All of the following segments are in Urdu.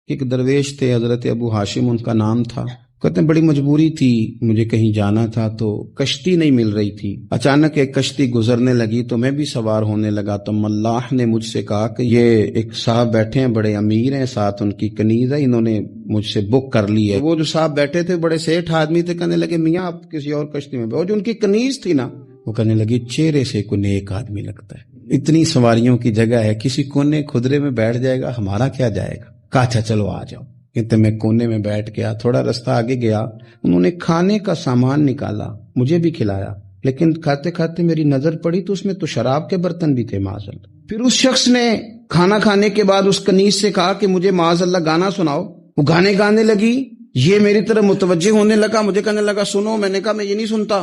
ایک درویش تھے حضرت ابو ہاشم ان کا نام تھا. کہتے ہیں بڑی مجبوری تھی, مجھے کہیں جانا تھا تو کشتی نہیں مل رہی تھی. اچانک ایک کشتی گزرنے لگی تو میں بھی سوار ہونے لگا. تو ملاح نے مجھ سے کہا کہ یہ ایک صاحب بیٹھے ہیں, بڑے امیر ہیں, ساتھ ان کی کنیز ہے, انہوں نے مجھ سے بک کر لی ہے. وہ جو صاحب بیٹھے تھے بڑے سیٹھ آدمی تھے, کہنے لگے میاں آپ کسی اور کشتی میں بیٹھو. جو ان کی کنیز تھی نا, وہ کہنے لگی چہرے سے کوئی نیک آدمی لگتا ہے, اتنی سواریوں کی جگہ ہے, کسی کونے خدرے میں بیٹھ جائے گا, ہمارا کیا جائے گا. کہا اچھا چلو آ جاؤ. کہتے میں کونے میں بیٹھ گیا. تھوڑا رستہ آگے گیا, انہوں نے کھانے کا سامان نکالا, مجھے بھی کھلایا, لیکن کھاتے کھاتے میری نظر پڑی تو اس میں تو شراب کے برتن بھی تھے معاذ اللہ. پھر اس شخص نے کھانا کھانے کے بعد اس کنیز سے کہا کہ مجھے معاذ اللہ گانا سناؤ. وہ گانے گانے لگی, یہ میری طرف متوجہ ہونے لگا, مجھے کہنے لگا سنو. میں نے کہا میں یہ نہیں سنتا.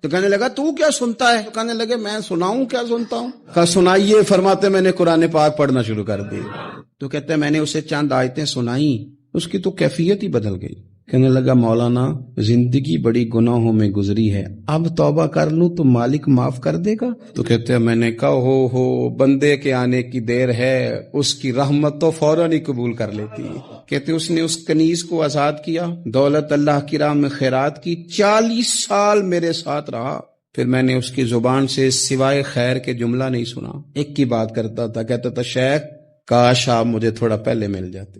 تو کہنے لگا تو کیا سنتا ہے؟ تو کہنے لگے میں سناؤں کیا سنتا ہوں. کہا سنائیے. فرماتے میں نے قرآن پاک پڑھنا شروع کر دی. تو کہتے ہیں میں نے اسے چند آیتیں سنائیں, اس کی تو کیفیت ہی بدل گئی. کہنے لگا مولانا زندگی بڑی گناہوں میں گزری ہے, اب توبہ کر لوں تو مالک معاف کر دے گا. تو کہتے ہیں میں نے کہا ہو بندے کے آنے کی دیر ہے, اس کی رحمت تو فوراً ہی قبول کر لیتی ہے. کہتے اس نے اس کنیز کو آزاد کیا, دولت اللہ کی راہ میں خیرات کی, 40 سال میرے ساتھ رہا. پھر میں نے اس کی زبان سے سوائے خیر کے جملہ نہیں سنا. ایک کی بات کرتا تھا, کہتا تھا شیخ کاش آپ مجھے تھوڑا پہلے مل جاتے.